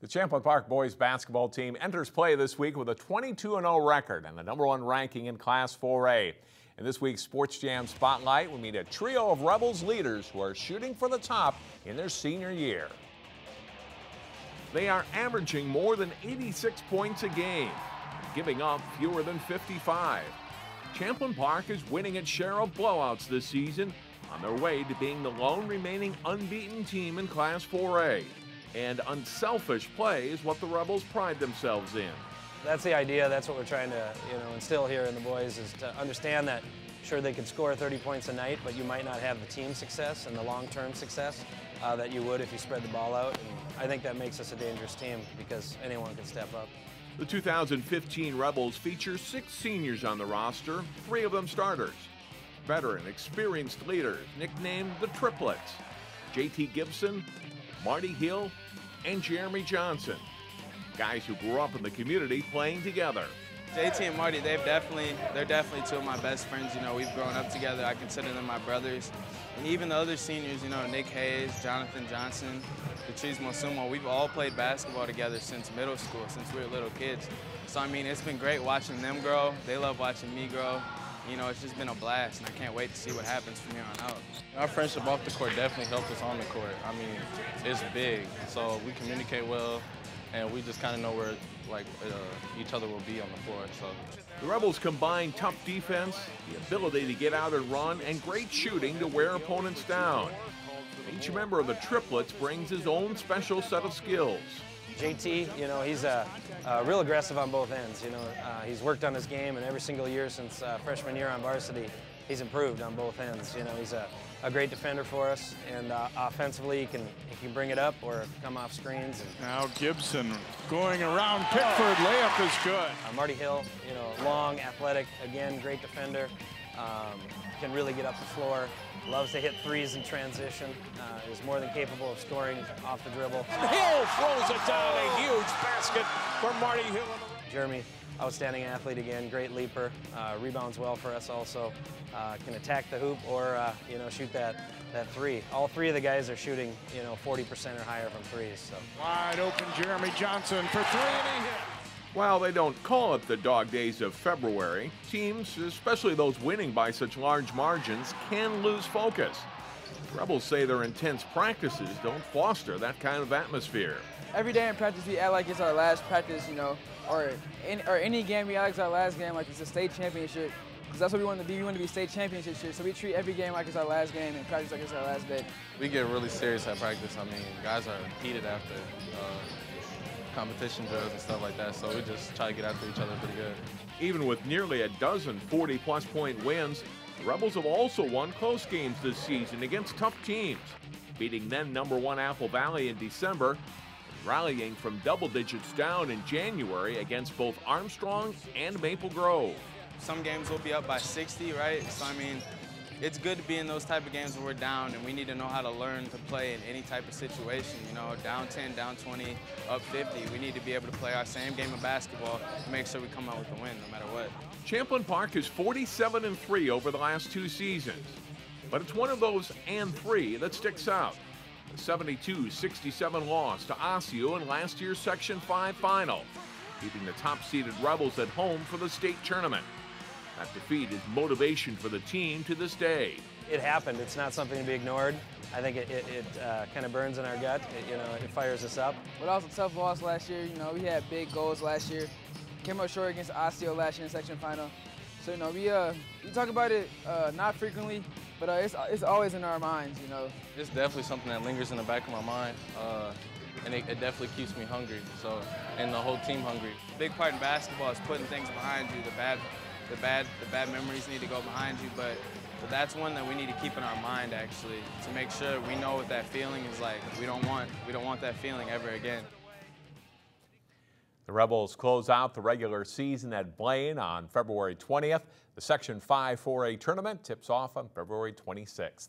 The Champlin Park boys basketball team enters play this week with a 22-0 record and the #1 ranking in Class 4A. In this week's Sports Jam Spotlight, we meet a trio of Rebels leaders who are shooting for the top in their senior year. They are averaging more than 86 points a game, giving up fewer than 55. Champlin Park is winning its share of blowouts this season, on their way to being the lone remaining unbeaten team in Class 4A. And unselfish play is what the Rebels pride themselves in. That's the idea. That's what we're trying to instill here in the boys, is to understand that sure they could score 30 points a night, but you might not have the team success and the long-term success that you would if you spread the ball out. And I think that makes us a dangerous team because anyone can step up. The 2015 Rebels feature 6 seniors on the roster, 3 of them starters. Veteran, experienced leaders nicknamed the Triplets: JT Gibson, Marty Hill, and Jeremy Johnson. Guys who grew up in the community playing together. JT and Marty, they're definitely 2 of my best friends. We've grown up together. I consider them my brothers. And even the other seniors, Nick Hayes, Jonathan Johnson, Patrice Mosumo, we've all played basketball together since middle school, since we were little kids. So, it's been great watching them grow. They love watching me grow. It's just been a blast, and I can't wait to see what happens from here on out. Our friendship off the court definitely helped us on the court. It's big, so we communicate well, and we just kind of know where each other will be on the floor. So the Rebels combine tough defense, the ability to get out and run, and great shooting to wear opponents down. Each member of the Triplets brings his own special set of skills. JT, he's real aggressive on both ends. He's worked on his game, and every single year since freshman year on varsity, he's improved on both ends. He's a great defender for us, and offensively, he can bring it up or come off screens. Now Gibson going around Pickford, layup is good. Marty Hill, long, athletic, again, great defender. Can really get up the floor. Loves to hit threes in transition. Is more than capable of scoring off the dribble. And Hill throws it down, a huge basket for Marty Hill. Jeremy, outstanding athlete again, great leaper, rebounds well for us also. Can attack the hoop or shoot that three. All 3 of the guys are shooting 40% or higher from threes. So. Wide open Jeremy Johnson for 3 and he hit. While they don't call it the dog days of February, teams, especially those winning by such large margins, can lose focus. Rebels say their intense practices don't foster that kind of atmosphere. Every day in practice we act like it's our last practice, or any game we act like it's our last game, like it's a state championship. Because that's what we want to be. We want to be state championship shit. So we treat every game like it's our last game and practice like it's our last day. We get really serious at practice. Guys are heated after competition drills and stuff like that, so we just try to get after each other pretty good. Even with nearly a dozen 40-plus point wins, the Rebels have also won close games this season against tough teams, beating then #1 Apple Valley in December, and rallying from double digits down in January against both Armstrong and Maple Grove. Some games we'll be up by 60, right? So, it's good to be in those type of games when we're down, and we need to know how to learn to play in any type of situation. Down 10, down 20, up 50. We need to be able to play our same game of basketball and make sure we come out with the win no matter what. Champlin Park is 47-3 over the last 2 seasons, but it's one of those and 3 that sticks out. The 72-67 loss to Osseo in last year's Section 5 final, keeping the top-seeded Rebels at home for the state tournament. That defeat is motivation for the team to this day. It happened. It's not something to be ignored. I think it kind of burns in our gut. It fires us up. But also tough loss last year. We had big goals last year. Came up short against Osseo last year in section final. So we talk about it not frequently, but it's always in our minds. It's definitely something that lingers in the back of my mind, and it definitely keeps me hungry. So, and the whole team hungry. A big part in basketball is putting things behind you. The bad memories need to go behind you, but that's one that we need to keep in our mind, actually, to make sure we know what that feeling is like. We don't want that feeling ever again. The Rebels close out the regular season at Blaine on February 20th. The Section 5 4A tournament tips off on February 26th.